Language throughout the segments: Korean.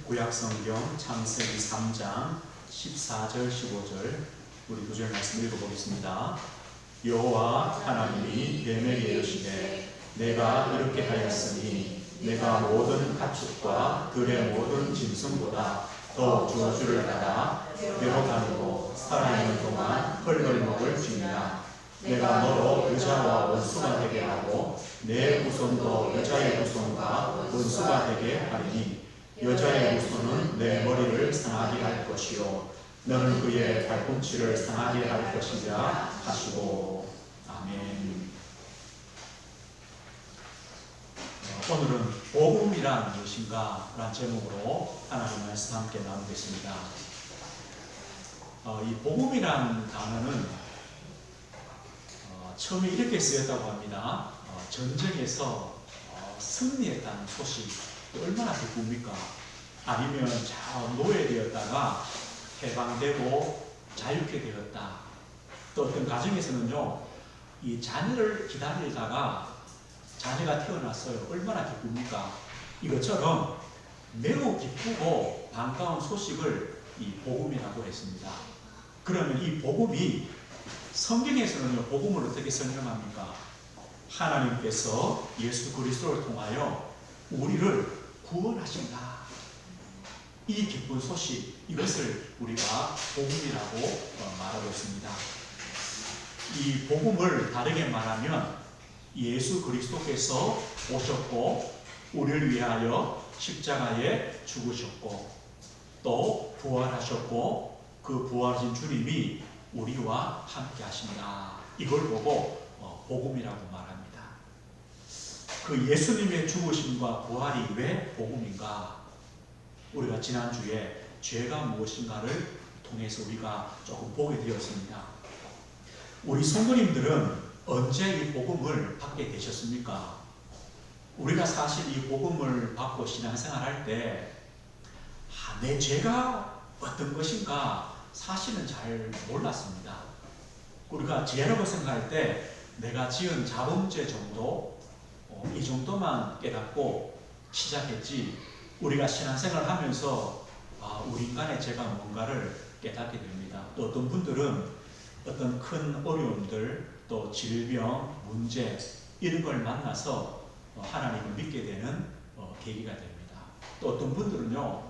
구약성경 창세기 3장 14절 15절 우리 구절 말씀 읽어보겠습니다. 여호와 하나님이 뱀에게 이르시되 내가 이렇게 하였으니 내가 모든 가축과 들의 모든 짐승보다 더 저주를 받아 벼로 다니고 살아있는 동안 흙을 먹을 쥐니라. 내가 너로 여자와 원수가 되게 하고 내 후손도 여자의 후손과 원수가 되게 하리니 여자의 후손은 내 머리를 상하게 할 것이요 너는 그의 발꿈치를 상하게 할 것이라 하시고. 아멘. 오늘은 복음이란 무엇인가 라는 제목으로 하나님 말씀 함께 나누겠습니다. 이 복음이란 단어는 처음에 이렇게 쓰였다고 합니다. 전쟁에서 승리했다는 소식, 얼마나 기쁩니까? 아니면 노예되었다가 해방되고 자유케 되었다. 또 어떤 가정에서는요, 이 자녀를 기다리다가 자녀가 태어났어요. 얼마나 기쁩니까? 이것처럼 매우 기쁘고 반가운 소식을 이 복음이라고 했습니다. 그러면 이 복음이 성경에서는요, 복음을 어떻게 설명합니까? 하나님께서 예수 그리스도를 통하여 우리를 구원하신다. 이 기쁜 소식, 이것을 우리가 복음이라고 말하고 있습니다. 이 복음을 다르게 말하면 예수 그리스도께서 오셨고 우리를 위하여 십자가에 죽으셨고 또 부활하셨고 그 부활하신 주님이 우리와 함께 하신다. 이걸 보고 복음이라고 말합니다. 그 예수님의 죽으심과 부활이 왜 복음인가? 우리가 지난주에 죄가 무엇인가를 통해서 우리가 조금 보게 되었습니다. 우리 성도님들은 언제 이 복음을 받게 되셨습니까? 우리가 사실 이 복음을 받고 신앙생활할 때 내 죄가 어떤 것인가 사실은 잘 몰랐습니다. 우리가 죄라고 생각할 때 내가 지은 자범죄 정도, 이 정도만 깨닫고 시작했지, 우리가 신앙생활을 하면서 우리 인간의 죄가 뭔가를 깨닫게 됩니다. 또 어떤 분들은 어떤 큰 어려움들, 또 질병, 문제 이런 걸 만나서 하나님을 믿게 되는 계기가 됩니다. 또 어떤 분들은요,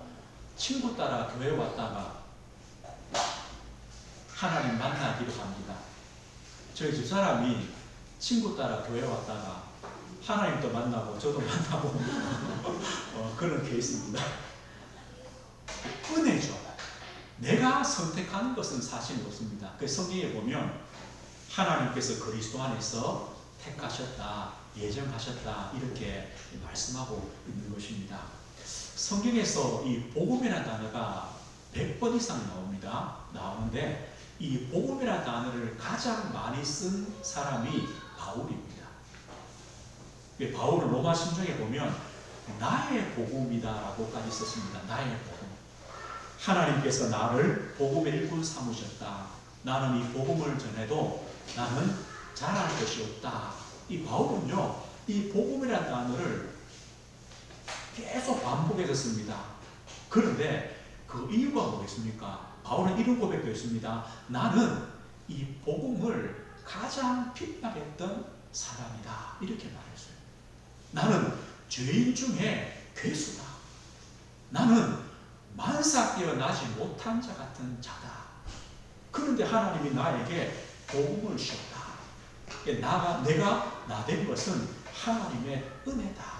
친구 따라 교회 왔다가 하나님 만나기로 합니다. 저희 두 사람이 친구 따라 교회 왔다가 하나님도 만나고 저도 만나고 그런 케이스입니다. 은혜죠. 내가 선택하는 것은 사실 없습니다. 그 성경에 보면 하나님께서 그리스도 안에서 택하셨다, 예정하셨다 이렇게 말씀하고 있는 것입니다. 성경에서 이 복음이라는 단어가 100번 이상 나오는데 이 복음이라는 단어를 가장 많이 쓴 사람이 바울입니다. 바울은 로마 신정에 보면 나의 복음이다라고까지 썼습니다. 나의 복음. 하나님께서 나를 복음의 일꾼 삼으셨다. 나는 이 복음을 전해도 나는 잘할 것이 없다. 이 바울은요, 이 복음이라는 단어를 계속 반복해서 씁니다. 그런데 그 이유가 뭐겠습니까? 바울은 이런 고백도 했습니다. 나는 이 복음을 가장 핍박했던 사람이다. 이렇게 말했어요. 나는 죄인 중에 괴수다. 나는 만삭되어 나지 못한 자 같은 자다. 그런데 하나님이 나에게 복음을 주셨다. 내가 나 된 것은 하나님의 은혜다.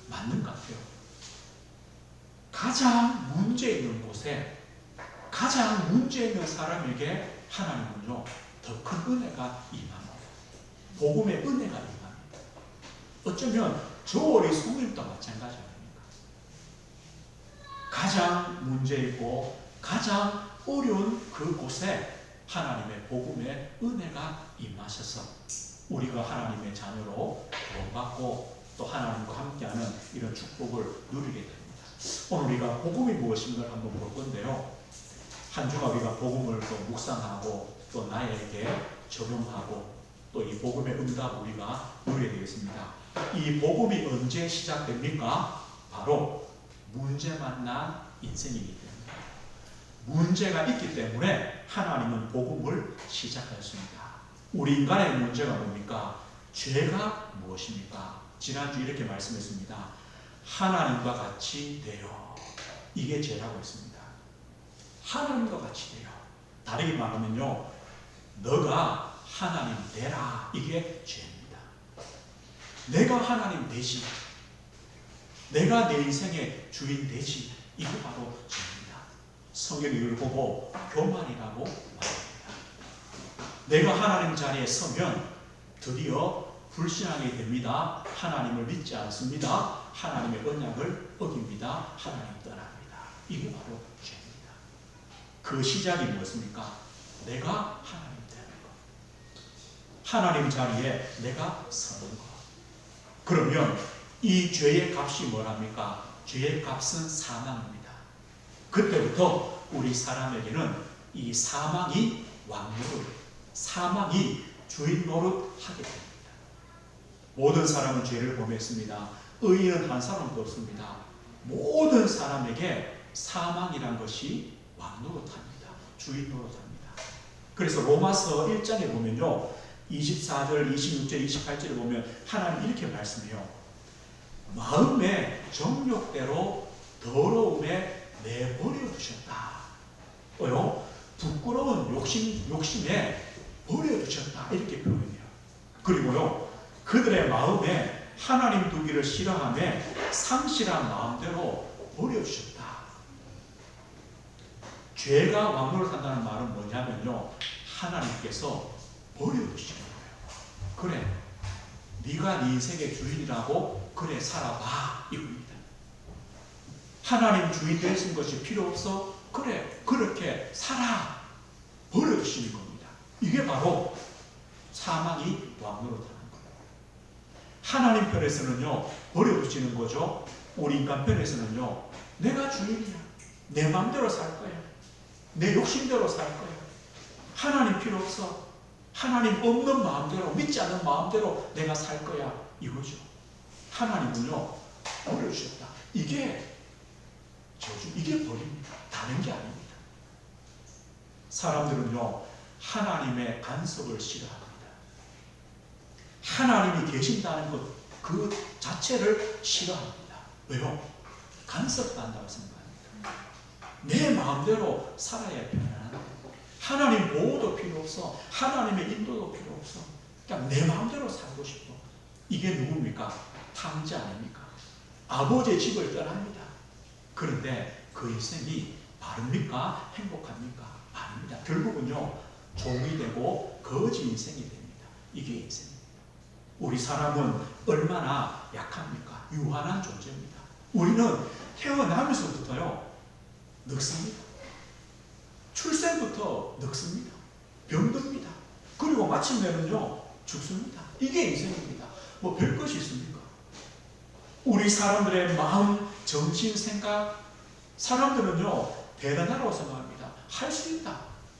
맞는 것 같아요. 가장 문제 있는 곳에 가장 문제 있는 사람에게 하나님은요, 더 큰 은혜가 임합니다. 복음의 은혜가 임합니다. 어쩌면 저 우리 성도님도 마찬가지 아닙니까? 가장 문제 있고 가장 어려운 그곳에 하나님의 복음의 은혜가 임하셔서 우리가 하나님의 자녀로 구원받고 또 하나님과 함께하는 이런 축복을 누리게 됩니다. 오늘 우리가 복음이 무엇인가를 한번 볼 건데요. 한 주간 우리가 복음을 또 묵상하고 또 나에게 적용하고 또 이 복음의 응답을 우리가 누리게 되겠습니다. 이 복음이 언제 시작됩니까? 바로 문제 만난 인생이기 때문에, 문제가 있기 때문에 하나님은 복음을 시작하였습니다. 우리 인간의 문제가 뭡니까? 죄가 무엇입니까? 지난주 이렇게 말씀했습니다. 하나님과 같이 되어. 이게 죄라고 했습니다. 하나님과 같이 되어. 다르게 말하면요, 너가 하나님 되라. 이게 죄입니다. 내가 하나님 되지, 내가 내 인생의 주인 되지, 이거 바로 죄입니다. 성경이 이걸 보고 교만이라고 말합니다. 내가 하나님 자리에 서면 드디어 불신하게 됩니다. 하나님을 믿지 않습니다. 하나님의 언약을 어깁니다. 하나님 떠납니다. 이게 바로 죄입니다. 그 시작이 무엇입니까? 내가 하나님 되는 것, 하나님 자리에 내가 서는 것. 그러면 이 죄의 값이 뭐랍니까? 죄의 값은 사망입니다. 그때부터 우리 사람에게는 이 사망이 왕노릇, 사망이 주인 노릇하게 됩니다. 모든 사람은 죄를 범했습니다. 의인은 한 사람도 없습니다. 모든 사람에게 사망이란 것이 왕노릇합니다. 주인 노릇합니다. 그래서 로마서 1장에 보면요, 24절, 26절, 28절에 보면 하나님 이렇게 말씀해요. 마음의 정욕대로 더러움에 내버려 두셨다. 또요, 부끄러운 욕심에 버려 두셨다. 이렇게 표현해요. 그리고요, 그들의 마음에 하나님 두기를 싫어하며 상실한 마음대로 버려 주셨다. 죄가 왕노릇한다는 말은 뭐냐면요, 하나님께서 버려 두시는 거예요. 그래, 네가 네 인생의 주인이라고 그래 살아봐, 이겁니다. 하나님 주인 되신 것이 필요 없어? 그래, 그렇게 살아, 버려 두시는 겁니다. 이게 바로 사망이 왕노릇하는 거예요. 하나님 편에서는요, 버려 두시는 거죠. 우리 인간 편에서는요, 내가 주인이야, 내 마음대로 살 거야, 내 욕심대로 살 거야, 하나님 필요 없어, 하나님 없는 마음대로, 믿지 않는 마음대로 내가 살 거야, 이거죠. 하나님은요, 버려주셨다. 이게 저주, 이게 벌입니다. 다른 게 아닙니다. 사람들은요, 하나님의 간섭을 싫어합니다. 하나님이 계신다는 것, 그 자체를 싫어합니다. 왜요? 간섭한다고 생각합니다. 내 마음대로 살아야 편안하다. 하나님 보호도 필요 없어. 하나님의 인도도 필요 없어. 그냥 내 마음대로 살고 싶어. 이게 누굽니까? 탕자 아닙니까? 아버지의 집을 떠납니다. 그런데 그 인생이 바릅니까? 행복합니까? 아닙니다. 결국은요, 종이 되고 거지 인생이 됩니다. 이게 인생입니다. 우리 사람은 얼마나 약합니까? 유한한 존재입니다. 우리는 태어나면서부터요, 늙습니다. 출생부터 늙습니다. 병듭니다. 그리고 마침내는요, 죽습니다. 이게 인생입니다. 뭐 별것이 있습니까? 우리 사람들의 마음, 정신, 생각, 사람들은요, 대단하다고 생각합니다. 할 수 있다.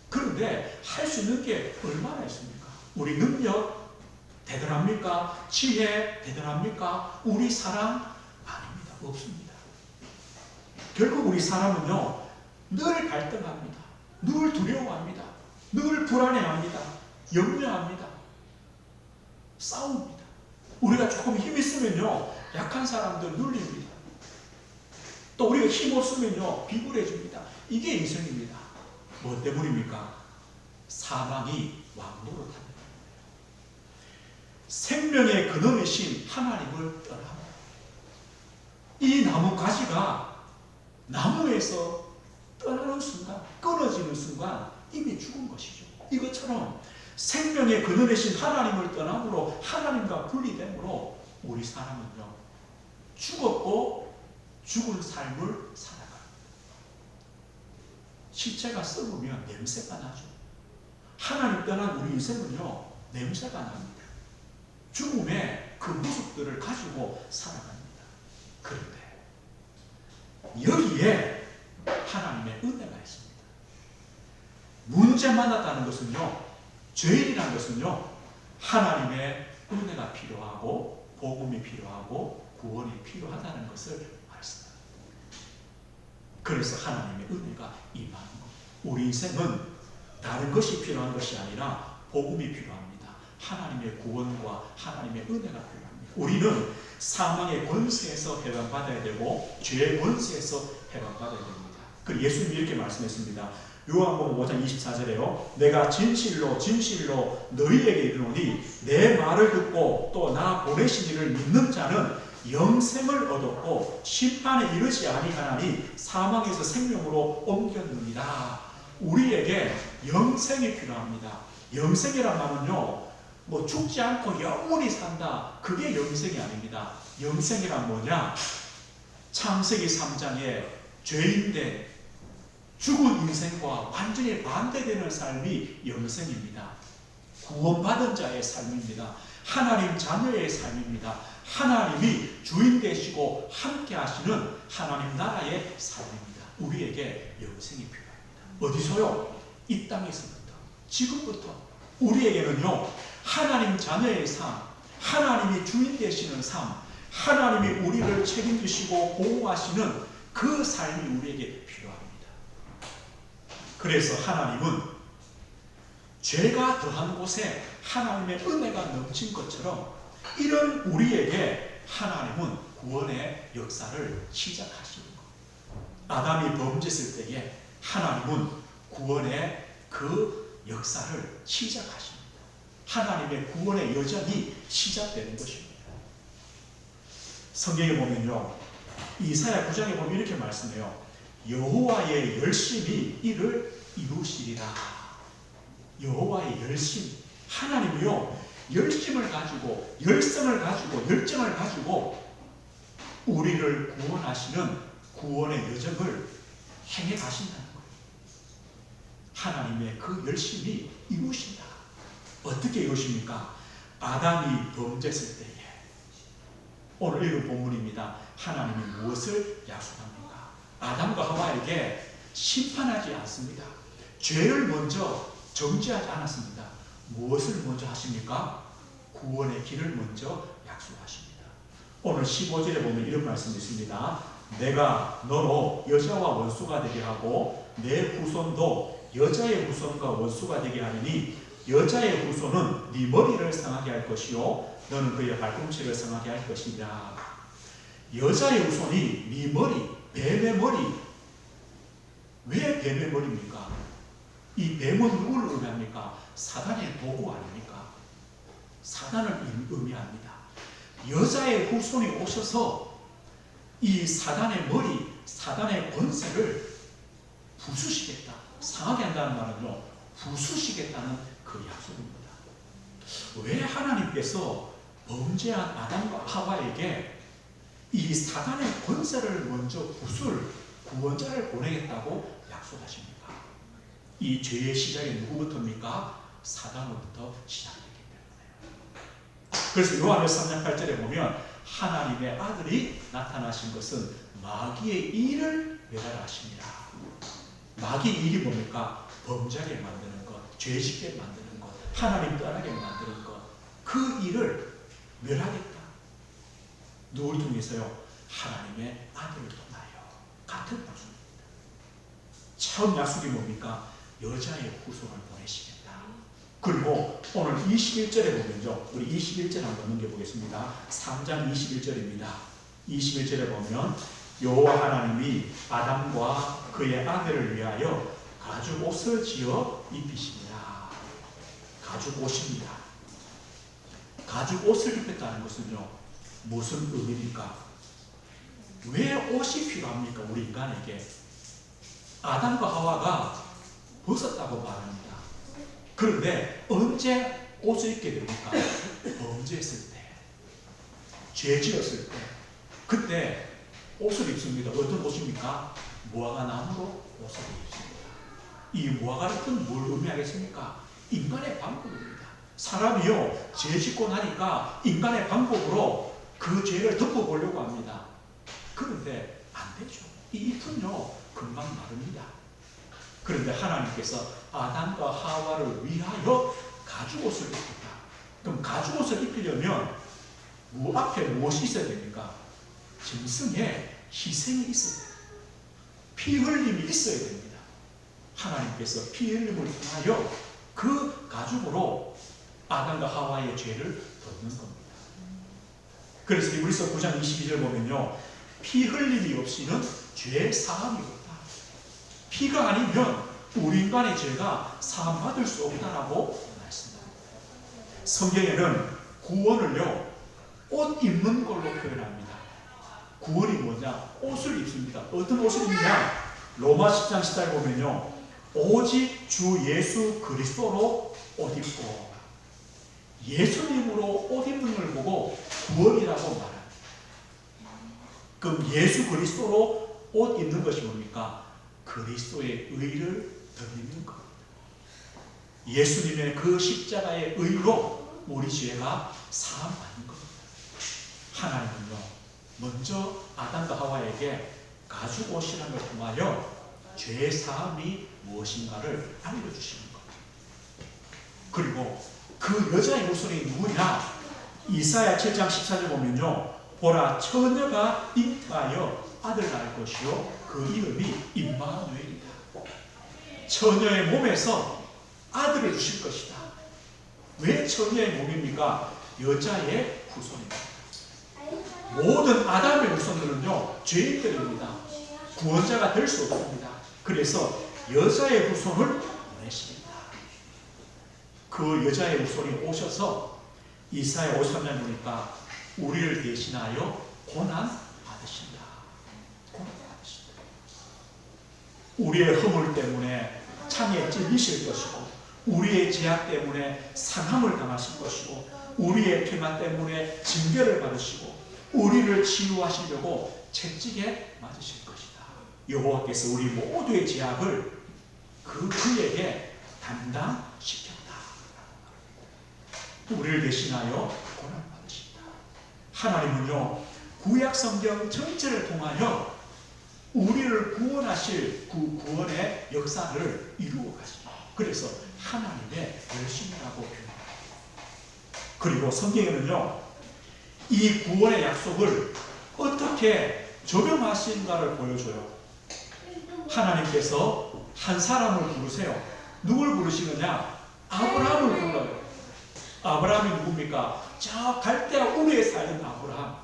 그런데 할 수 있는 게 얼마나 있습니까? 우리 능력 대단합니까? 지혜 대단합니까? 우리 사랑 아닙니다. 없습니다. 결국 우리 사람은요, 늘 갈등합니다. 늘 두려워합니다. 늘 불안해합니다. 염려합니다. 싸웁니다. 우리가 조금 힘 있으면요, 약한 사람들 눌립니다. 또 우리가 힘 없으면요, 비굴해집니다. 이게 인생입니다. 뭐 때문입니까? 사망이 왕노릇합니다. 생명의 근원이신 하나님을 떠나고, 이 나무 가지가 나무에서 떠나는 순간, 끊어지는 순간 이미 죽은 것이죠. 이것처럼 생명의 근원이신 하나님을 떠남으로, 하나님과 분리됨으로 우리 사람은요, 죽었고 죽을 삶을 살아갑니다. 시체가 썩으면 냄새가 나죠. 하나님 떠난 우리 인생은요, 냄새가 납니다. 죽음의 그 모습들을 가지고 살아갑니다. 그런데 여기에 하나님의 은혜가 있습니다. 문제 만났다는 것은요, 죄인이라는 것은요, 하나님의 은혜가 필요하고 복음이 필요하고 구원이 필요하다는 것을 말씀합니다. 그래서 하나님의 은혜가 임하는 것. 우리 인생은 다른 것이 필요한 것이 아니라 복음이 필요합니다. 하나님의 구원과 하나님의 은혜가 필요합니다. 우리는 사망의 권세에서 해방받아야 되고 죄의 권세에서 해방받아야 됩니다. 그 예수님이 이렇게 말씀했습니다. 요한복음 5장 24절에요. 내가 진실로 진실로 너희에게 이르노니 내 말을 듣고 또 나 보내신 이를 믿는 자는 영생을 얻었고 심판에 이르지 아니하나니 사망에서 생명으로 옮겼느니라. 우리에게 영생이 필요합니다. 영생이란 말은요, 뭐 죽지 않고 영원히 산다, 그게 영생이 아닙니다. 영생이란 뭐냐? 창세기 3장에 죄인된 죽은 인생과 완전히 반대되는 삶이 영생입니다. 구원받은 자의 삶입니다. 하나님 자녀의 삶입니다. 하나님이 주인 되시고 함께 하시는 하나님 나라의 삶입니다. 우리에게 영생이 필요합니다. 어디서요? 이 땅에서부터, 지금부터. 우리에게는요, 하나님 자녀의 삶, 하나님이 주인 되시는 삶, 하나님이 우리를 책임지시고 보호하시는 그 삶이 우리에게 필요합니다. 그래서 하나님은 죄가 더한 곳에 하나님의 은혜가 넘친 것처럼 이런 우리에게 하나님은 구원의 역사를 시작하시는 것. 아담이 범죄했을 때에 하나님은 구원의 그 역사를 시작하십니다. 하나님의 구원의 여정이 시작되는 것입니다. 성경에 보면요, 이사야 9장에 보면 이렇게 말씀해요. 여호와의 열심이 이를 이루시리라. 여호와의 열심, 하나님이요, 열심을 가지고, 열성을 가지고, 열정을 가지고 우리를 구원하시는 구원의 여정을 행해 가신다는 거예요. 하나님의 그 열심이 이루신다. 어떻게 이루십니까? 아담이 범죄했을 때에, 오늘 읽은 본문입니다. 하나님이 무엇을 약속합니까? 아담과 하와에게 심판하지 않습니다. 죄를 먼저 정죄하지 않았습니다. 무엇을 먼저 하십니까? 구원의 길을 먼저 약속하십니다. 오늘 15절에 보면 이런 말씀이 있습니다. 내가 너로 여자와 원수가 되게 하고 내 후손도 여자의 후손과 원수가 되게 하리니 여자의 후손은 네 머리를 상하게 할 것이요 너는 그의 발꿈치를 상하게 할 것이라. 여자의 후손이 네 머리, 뱀의 머리. 왜 뱀의 머리입니까? 이 뱀은 누구를 의미합니까? 사단의 도구 아닙니까? 사단을 의미합니다. 여자의 후손이 오셔서 이 사단의 머리, 사단의 권세를 부수시겠다. 상하게 한다는 말은요, 부수시겠다는 그 약속입니다. 왜 하나님께서 범죄한 아담과 하와에게 이 사단의 권세를 먼저 부술 구원자를 보내겠다고 약속하십니까? 이 죄의 시작이 누구부터입니까? 사단으로부터 시작되기 때문에. 그래서 요한일서 3장 8절에 보면 하나님의 아들이 나타나신 것은 마귀의 일을 멸하시니라. 마귀의 일이 뭡니까? 범죄하게 만드는 것, 죄짓게 만드는 것, 하나님 떠나게 만드는 것, 그 일을 멸하겠다. 누구를 통해서요? 하나님의 아들을 통하여. 같은 약속입니다. 처음 약속이 뭡니까? 여자의 후손을 보내시겠다. 그리고 오늘 21절에 보면요, 우리 21절 한번 넘겨보겠습니다. 3장 21절입니다. 21절에 보면 여호와 하나님이 아담과 그의 아내를 위하여 가죽 옷을 지어 입히시니라. 가죽 옷입니다. 가죽 옷을 입혔다는 것은요, 무슨 의미입니까? 왜 옷이 필요합니까? 우리 인간에게. 아담과 하와가 벗었다고 말합니다. 그런데 언제 옷을 입게 됩니까? 범죄했을 때, 죄 지었을 때, 그때 옷을 입습니다. 어떤 옷입니까? 무화과 나무로 옷을 입습니다. 이 무화과 잎은 뭘 의미하겠습니까? 인간의 방법입니다. 사람이요, 죄 짓고 나니까 인간의 방법으로 그 죄를 덮어보려고 합니다. 그런데 안 되죠. 이 잎은요, 금방 마릅니다. 그런데 하나님께서 아담과 하와를 위하여 가죽옷을 입혔다. 그럼 가죽옷을 입히려면 앞에 무엇이 있어야 됩니까? 짐승의 희생이 있어야 됩니다. 피 흘림이 있어야 됩니다. 하나님께서 피 흘림을 통하여 그 가죽으로 아담과 하와의 죄를 덮는 겁니다. 그래서 히브리서 9장 22절 보면요, 피 흘림이 없이는 죄 사함이 없다. 피가 아니면 우리 인간의 죄가 사함받을 수 없다라고 말씀합니다. 성경에는 구원을요, 옷 입는 걸로 표현합니다. 구원이 뭐냐? 옷을 입습니다. 어떤 옷을 입냐? 로마 10장 14절 보면요, 오직 주 예수 그리스도로 옷 입고, 예수님으로 옷 입는 걸 보고 구원이라고 말합니다. 그럼 예수 그리스도로 옷 입는 것이 뭡니까? 그리스도의 의를 덧입는 겁니다. 예수님의 그 십자가의 의로 우리 죄가 사함받는 겁니다. 하나님은요, 먼저 아담과 하와에게 가죽 옷이라는 걸 통하여 죄 사함이 무엇인가를 알려주시는 겁니다. 그리고 그 여자의 후손이 누구냐? 이사야 7장 14절 보면요, 보라, 처녀가 잉태하여 아들 낳을 것이요 그 이름이 임마누엘이다. 처녀의 몸에서 아들을 주실 것이다. 왜 처녀의 몸입니까? 여자의 후손입니다. 모든 아담의 후손들은요, 죄인들입니다. 구원자가 될 수 없습니다. 그래서 여자의 후손을 보내십니다. 그 여자의 후손이 오셔서 이사야 53장 보니까 우리를 대신하여 고난 받으신다. 고난 받으신다. 우리의 허물 때문에 창에 찔리실 것이고, 우리의 죄악 때문에 상함을 당하실 것이고, 우리의 피만 때문에 징계를 받으시고, 우리를 치유하시려고 채찍에 맞으실 것이다. 여호와께서 우리 모두의 죄악을 그에게 담당시켰다. 우리를 대신하여 고난을 받으신다. 하나님은요, 구약 성경 전체를 통하여 우리를 구원하실 그 구원의 역사를 이루어 가십니다. 그래서 하나님의 열심이라고 표현합니다. 그리고 성경에는요, 이 구원의 약속을 어떻게 적용하신가를 보여줘요. 하나님께서 한 사람을 부르세요. 누굴 부르시느냐? 아브라함을 불러요. 아브라함이 누굽니까? 저 갈대아 우르에 살던 아브라함.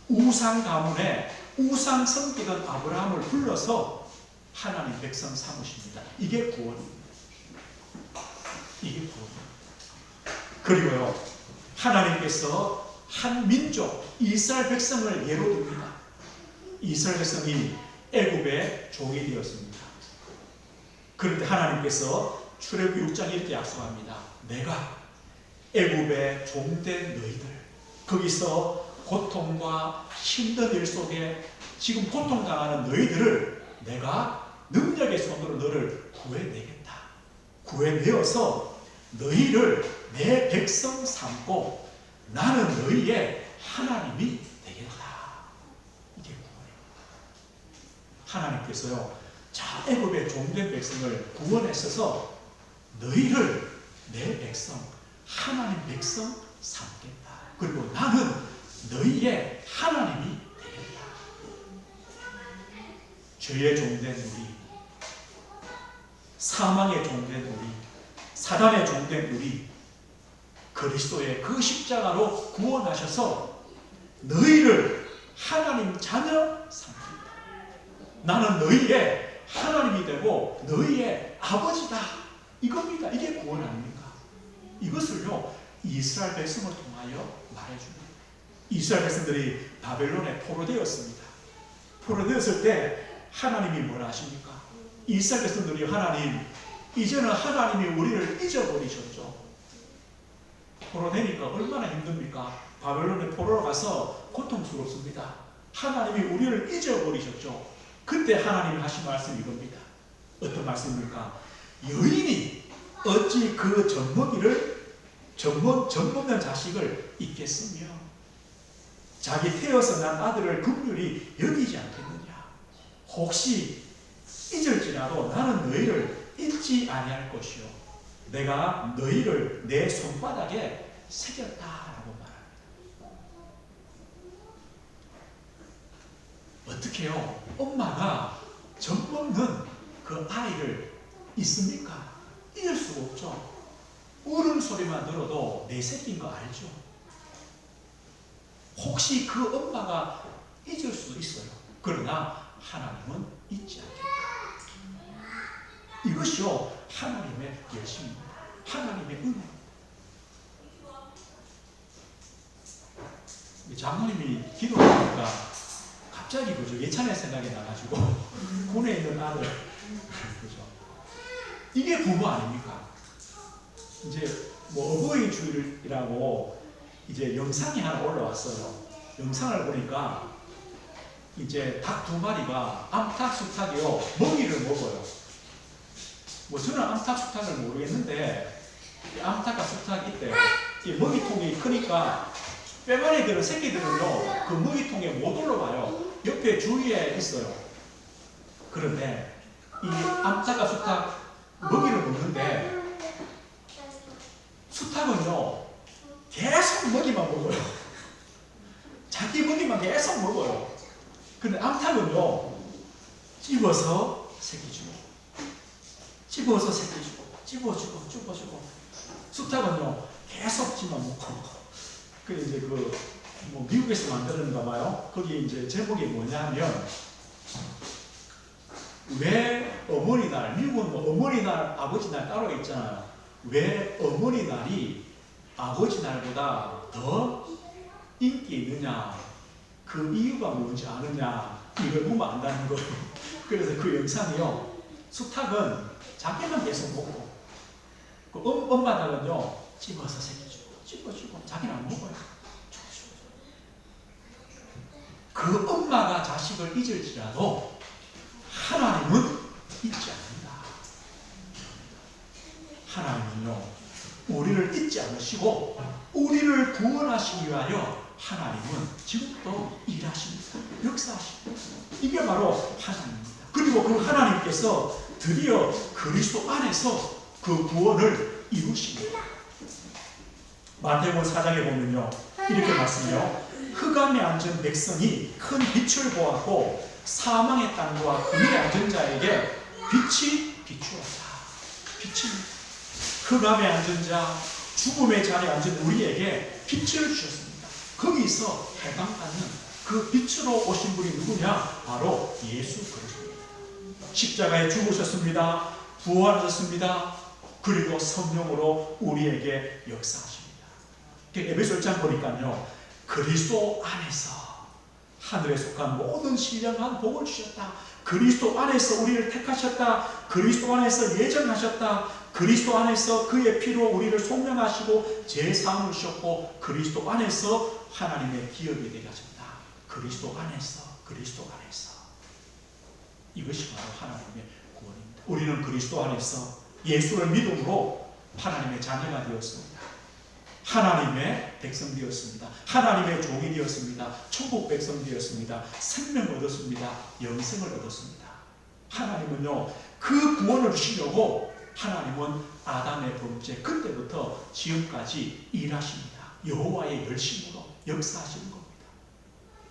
우상 가문에 우상 섬기던 아브라함을 불러서 하나님 백성 삼으십니다. 이게 구원입니다. 이게 구원입니다. 그리고요, 하나님께서 한 민족 이스라엘 백성을 예로 듭니다. 이스라엘 백성이 애굽의 종이 되었습니다. 그런데 하나님께서 출애굽기 6장 이렇게 약속합니다. 내가 애굽의 종된 너희들, 거기서 고통과 힘든 일 속에 지금 고통당하는 너희들을 내가 능력의 손으로 너를 구해내겠다. 구해내어서 너희를 내 백성 삼고 나는 너희의 하나님이 되겠다. 이게 구원입니다. 하나님께서요, 자, 애굽의 종된 백성을 구원했어서 너희를 내 백성, 하나님 백성 삼겠다. 그리고 나는 너희의 하나님이 되겠다. 죄의 종된 우리, 사망의 종된 우리, 사단의 종된 우리, 그리스도의 그 십자가로 구원하셔서 너희를 하나님 자녀 삼겠다. 나는 너희의 하나님이 되고 너희의 아버지다. 이겁니다. 이게 구원 아닙니까? 이것을요, 이스라엘 백성을 통하여 말해줍니다. 이스라엘 백성들이 바벨론에 포로되었습니다. 포로되었을 때 하나님이 뭐라 하십니까? 이스라엘 백성들이 하나님, 이제는 하나님이 우리를 잊어버리셨죠. 포로되니까 얼마나 힘듭니까? 바벨론에 포로로 가서 고통스럽습니다. 하나님이 우리를 잊어버리셨죠. 그때 하나님이 하신 말씀이 이겁니다. 어떤 말씀입니까? 여인이 어찌 그 젖먹는 자식을 잊겠으며 자기 태어서 난 아들을 긍휼히 여기지 않겠느냐. 혹시 잊을지라도 나는 너희를 잊지 아니할 것이요 내가 너희를 내 손바닥에 새겼다라고 말합니다. 어떻게 해요? 엄마가 젖먹는 그 아이를 있습니까? 잊을 수가 없죠. 울음소리만 들어도 내 새끼인 거 알죠? 혹시 그 엄마가 잊을 수도 있어요. 그러나 하나님은 잊지 않겠다. 이것이요 하나님의 열심입니다. 하나님의 은혜. 장모님이 기도하니까 갑자기 그죠 예찬의 생각이 나가지고 군에 있는 아들 그죠. 이게 부모 아닙니까? 이제 뭐 어버이 주일이라고 이제 영상이 하나 올라왔어요. 영상을 보니까 이제 닭 2마리가 암탉 수탉이요 먹이를 먹어요. 뭐 저는 암탉 수탉을 모르겠는데 암탉과 수탉이 있대요. 이 먹이통이 크니까 뼈마리들은 새끼들은요 그 먹이통에 못 올라와요. 옆에 주위에 있어요. 그런데 이 암탉과 수탉 먹이를 먹는데 수탉은요 계속 먹이만 먹어요. 자기 먹이만 계속 먹어요. 근데 암탉은요 찝어서 새끼 주고 찝어서 새끼 주고 찝어주고 찝어주고 수탉은요 계속 찝어 먹고 그 이제 뭐 미국에서 만들었는가 봐요. 거기 이제 제목이 뭐냐면 왜 어머니날 미국은 뭐 어머니날 아버지날 따로 있잖아요. 왜 어머니날이 아버지날보다 더 인기 있느냐 그 이유가 뭔지 아느냐 이걸 보면 안다는 거예요. 그래서 그 영상이요 수탉은 자기만 계속 먹고 그 엄마 닭은요 찝어서 새끼 주고 찝어주고 자기는 안 먹어요. 그 엄마가 자식을 잊을지라도 하나님은 잊지 않는다. 하나님은요 우리를 잊지 않으시고 우리를 구원하시기 위하여 하나님은 지금도 일하십니다. 역사하십니다. 이게 바로 하나님입니다. 그리고 그 하나님께서 드디어 그리스도 안에서 그 구원을 이루십니다. 마태복음 4장에 보면요 이렇게 말씀해요. 흑암에 앉은 백성이 큰 빛을 보았고 사망의 땅과 그의 앉은 자에게 빛이 비추었다. 빛이 흑암에 앉은 자 죽음의 자리에 앉은 우리에게 빛을 주셨습니다. 거기서 해방받는 그 빛으로 오신 분이 누구냐? 바로 예수 그리스도입니다. 십자가에 죽으셨습니다. 부활하셨습니다. 그리고 성령으로 우리에게 역사하십니다. 에베소 1장 보니까요 그리스도 안에서 하늘에 속한 모든 신령한 복을 주셨다. 그리스도 안에서 우리를 택하셨다. 그리스도 안에서 예정하셨다. 그리스도 안에서 그의 피로 우리를 속량하시고 제사함을 주셨고 그리스도 안에서 하나님의 기업이 되게 하셨다. 그리스도 안에서 이것이 바로 하나님의 구원입니다. 우리는 그리스도 안에서 예수를 믿음으로 하나님의 자녀가 되었습니다. 하나님의 백성 되었습니다. 하나님의 종이 되었습니다. 천국 백성 되었습니다. 생명을 얻었습니다. 영생을 얻었습니다. 하나님은요 그 구원을 주시려고 하나님은 아담의 번째 그때부터 지금까지 일하십니다. 여호와의 열심으로 역사하시는 겁니다.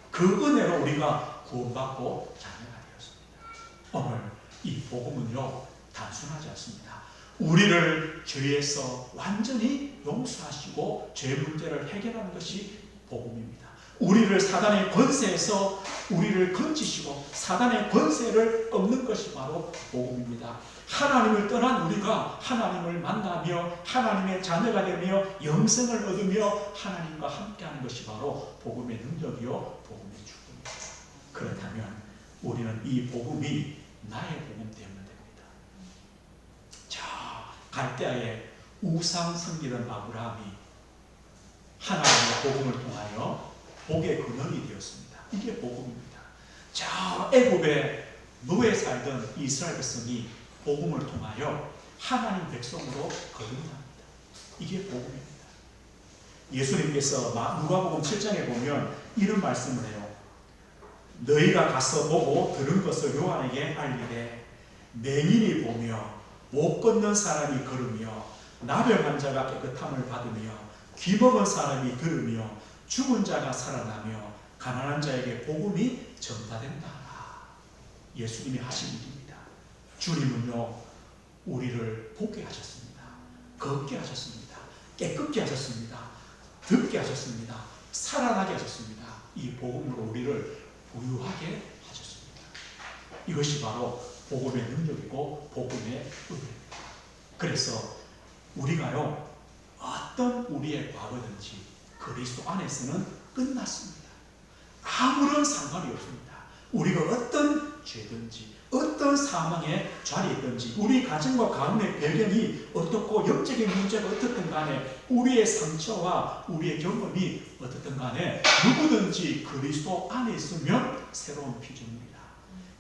그 은혜로 우리가 구원받고 자녀가 되었습니다. 오늘 이 복음은요 단순하지 않습니다. 우리를 죄에서 완전히 용서하시고 죄 문제를 해결하는 것이 복음입니다. 우리를 사단의 권세에서 우리를 건지시고 사단의 권세를 꺾는 것이 바로 복음입니다. 하나님을 떠난 우리가 하나님을 만나며 하나님의 자녀가 되며 영생을 얻으며 하나님과 함께하는 것이 바로 복음의 능력이요 복음의 축복입니다. 그렇다면 우리는 이 복음이 나의 복음 되면 갈대아에 우상 섬기던 아브라함이 하나님의 복음을 통하여 복의 근원이 되었습니다. 이게 복음입니다. 저 애굽에 노예 살던 이스라엘 백성이 복음을 통하여 하나님 백성으로 거듭납니다. 이게 복음입니다. 예수님께서 누가복음 7장에 보면 이런 말씀을 해요. 너희가 가서 보고 들은 것을 요한에게 알리되 맹인이 보며 못 걷는 사람이 걸으며 나병 환자가 깨끗함을 받으며 귀먹은 사람이 들으며 죽은 자가 살아나며 가난한 자에게 복음이 전파된다. 예수님이 하신 일입니다. 주님은요, 우리를 보게 하셨습니다. 걷게 하셨습니다. 깨끗게 하셨습니다. 듣게 하셨습니다. 살아나게 하셨습니다. 이 복음으로 우리를 부유하게 하셨습니다. 이것이 바로 복음의 능력이고 복음의 은혜입니다. 그래서 우리가요, 어떤 우리의 과거든지 그리스도 안에서는 끝났습니다. 아무런 상관이 없습니다. 우리가 어떤 죄든지 어떤 사망의 자리에 있든지 우리 가정과 가문의 배경이 어떻고 영적인 문제가 어떻든 간에 우리의 상처와 우리의 경험이 어떻든 간에 누구든지 그리스도 안에 있으면 새로운 피조물이다.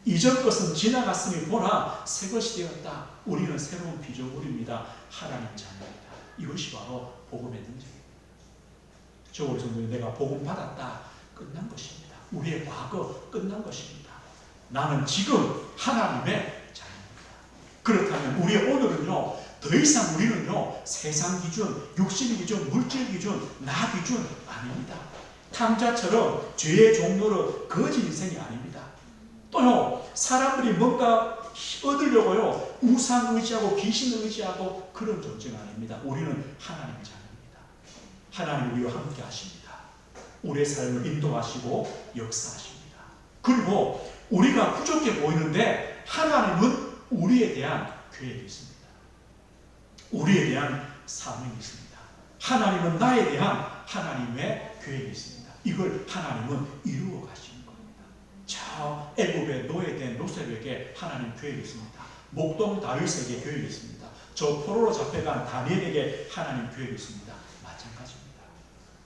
이전 것은 지나갔으니 보라 새 것이 되었다. 우리는 새로운 피조물입니다. 하나님 자녀입니다. 이것이 바로 복음의 능력입니다. 저우리 성도님, 내가 복음 받았다. 끝난 것입니다. 우리의 과거 끝난 것입니다. 나는 지금 하나님의 자녀입니다. 그렇다면 우리의 오늘은요, 더 이상 우리는요, 세상 기준, 육신 기준, 물질 기준, 나 기준 아닙니다. 탕자처럼 죄의 종로로 거짓 인생이 아닙니다. 또요, 사람들이 뭔가 얻으려고요, 우상 의지하고 귀신 의지하고 그런 존재가 아닙니다. 우리는 하나님의 자녀입니다. 하나님 우리와 함께 하십니다. 우리의 삶을 인도하시고 역사하십니다. 그리고 우리가 부족해 보이는데 하나님은 우리에 대한 계획이 있습니다. 우리에 대한 사명이 있습니다. 하나님은 나에 대한 하나님의 계획이 있습니다. 이걸 하나님은 이루어 가시는 겁니다. 저 애굽의 노예된 요셉에게 하나님 계획이 있습니다. 목동 다윗에게 계획이 있습니다. 저 포로로 잡혀간 다니엘에게 하나님 계획이 있습니다. 마찬가지입니다.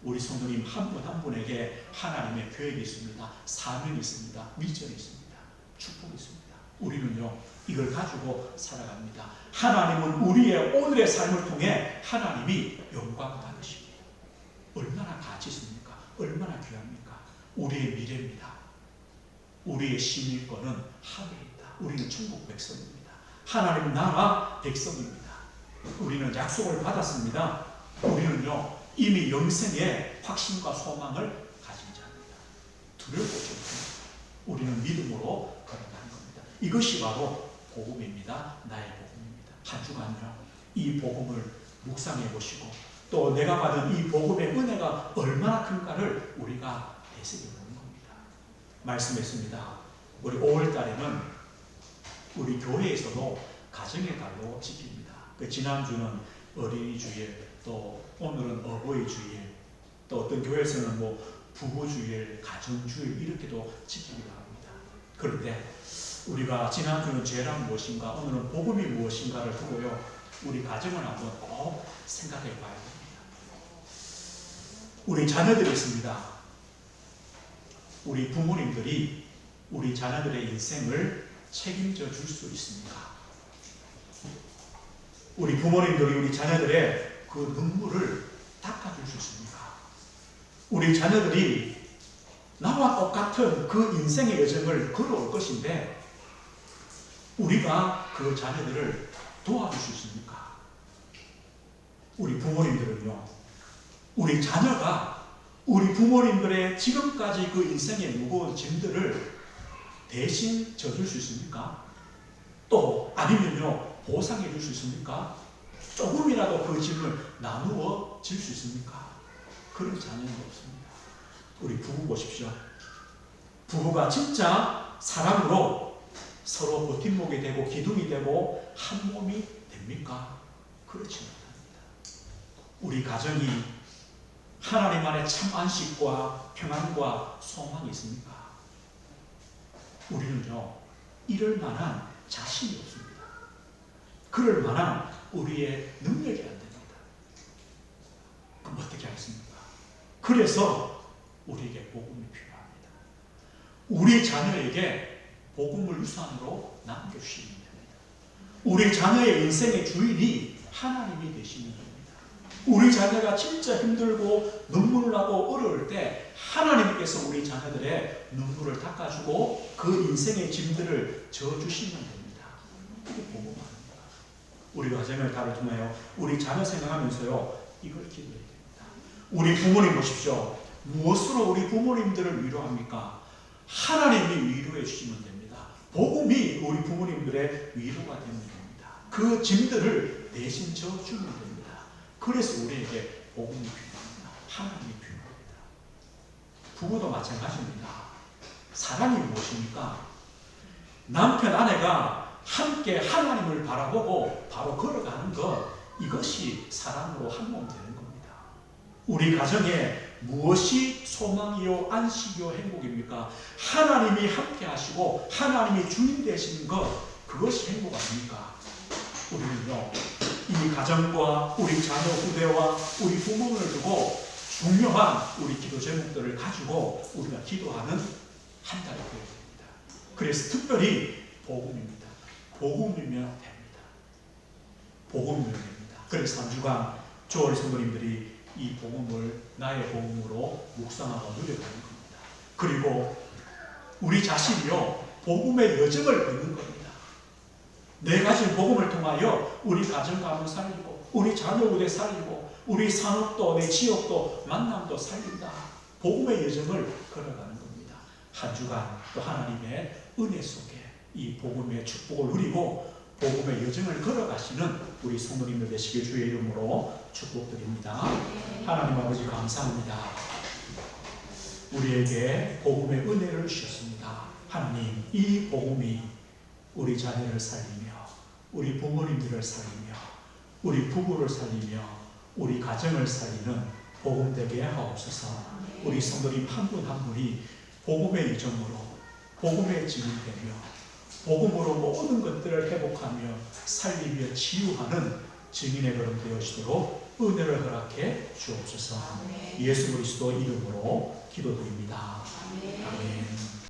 우리 성도님 한 분 한 분에게 하나님의 계획이 있습니다. 사명이 있습니다. 미션이 있습니다. 축복이 있습니다. 우리는요, 이걸 가지고 살아갑니다. 하나님은 우리의 오늘의 삶을 통해 하나님이 영광 받으십니다. 얼마나 가치 있습니까? 얼마나 귀합니까? 우리의 미래입니다. 우리의 시민권은 하늘에 있다. 우리는 천국 백성입니다. 하나님 나라 백성입니다. 우리는 약속을 받았습니다. 우리는요, 이미 영생의 확신과 소망을 가진 자입니다. 두려울 것이 없습니다. 우리는 믿음으로 걸어가는 겁니다. 이것이 바로 복음입니다. 나의 복음입니다. 한 주간요, 이 복음을 묵상해 보시고 또 내가 받은 이 복음의 은혜가 얼마나 큰가를 우리가 되새겨 보는 겁니다. 말씀했습니다. 우리 5월 달에는 우리 교회에서도 가정의 달로 지킵니다. 지난주는 어린이 주일, 또 오늘은 어버이 주일, 또 어떤 교회에서는 부부 주일, 가정 주일 이렇게도 지키기도 합니다. 그런데 우리가 지난주는 죄란 무엇인가, 오늘은 복음이 무엇인가를 두고요, 우리 가정을 한번 꼭 생각해 봐야 됩니다. 우리 자녀들이 있습니다. 우리 부모님들이 우리 자녀들의 인생을 책임져 줄 수 있습니까? 우리 부모님들이 우리 자녀들의 그 눈물을 닦아줄 수 있습니까? 우리 자녀들이 나와 똑같은 그 인생의 여정을 걸어올 것인데 우리가 그 자녀들을 도와줄 수 있습니까? 우리 부모님들은요, 우리 자녀가 우리 부모님들의 지금까지 그 인생의 무거운 짐들을 대신 져줄 수 있습니까? 또 아니면요, 보상해 줄 수 있습니까? 조금이라도 그 짐을 나누어 질 수 있습니까? 그런 자녀는 없습니다. 우리 부부 보십시오. 부부가 진짜 사랑으로 서로 버팀목이 되고 기둥이 되고 한 몸이 됩니까? 그렇지 못합니다. 우리 가정이 하나님 안에 참 안식과 평안과 소망이 있습니까? 우리는요, 이럴 만한 자신이 없습니다. 그럴 만한 우리의 능력이 안 됩니다. 그럼 어떻게 하겠습니까? 그래서 우리에게 복음이 필요합니다. 우리 자녀에게 복음을 유산으로 남겨주시면 됩니다. 우리 자녀의 인생의 주인이 하나님이 되시는 겁니다. 우리 자녀가 진짜 힘들고 눈물 나고 어려울 때 하나님께서 우리 자녀들의 눈물을 닦아주고 그 인생의 짐들을 져주시면 됩니다. 이게 복음 아닙니까? 우리 가정을 다를 통하여 우리 자녀 생각하면서요, 이걸 기도해야 됩니다. 우리 부모님 보십시오. 무엇으로 우리 부모님들을 위로합니까? 하나님이 위로해 주시면 됩니다. 복음이 우리 부모님들의 위로가 되는 겁니다. 그 짐들을 대신 져주면 됩니다. 그래서 우리에게 복음이 필요합니다. 하나님이 필요합니다. 부부도 마찬가지입니다. 사랑이 무엇입니까? 남편, 아내가 함께 하나님을 바라보고 바로 걸어가는 것, 이것이 사랑으로 한 몸 되는 겁니다. 우리 가정에 무엇이 소망이요, 안식이요, 행복입니까? 하나님이 함께 하시고 하나님이 주인 되시는 것, 그것이 행복 아닙니까? 우리는요, 이 가정과 우리 자녀 후대와 우리 부모를 두고 중요한 우리 기도 제목들을 가지고 우리가 기도하는 한 달이 되어야 됩니다. 그래서 특별히 복음입니다. 복음이면 됩니다. 복음이면 됩니다. 그래서 한 주간 조월 성도님들이 이 복음을 나의 복음으로 묵상하고 누려가는 겁니다. 그리고 우리 자신이요, 복음의 여정을 걷는 겁니다. 내 가진 복음을 통하여 우리 가정가문 살리고 우리 자녀 후대 살리고 우리 산업도 내 지역도 만남도 살린다. 복음의 여정을 걸어가는 겁니다. 한 주간 또 하나님의 은혜 속에 이 복음의 축복을 누리고 복음의 여정을 걸어가시는 우리 성도님들 되시길 주의 이름으로 축복드립니다. 하나님 아버지 감사합니다. 우리에게 복음의 은혜를 주셨습니다. 하나님, 이 복음이 우리 자녀를 살리며 우리 부모님들을 살리며 우리 부부를 살리며 우리 가정을 살리는 복음 되게 하옵소서. 우리 성도님 한 분 한 분이 복음의 이정으로 복음의 증인되며 복음으로 모든 것들을 회복하며 살리며 치유하는 증인의 걸음 되어지도록 은혜를 허락해 주옵소서. 예수 그리스도 이름으로 기도드립니다. 아멘.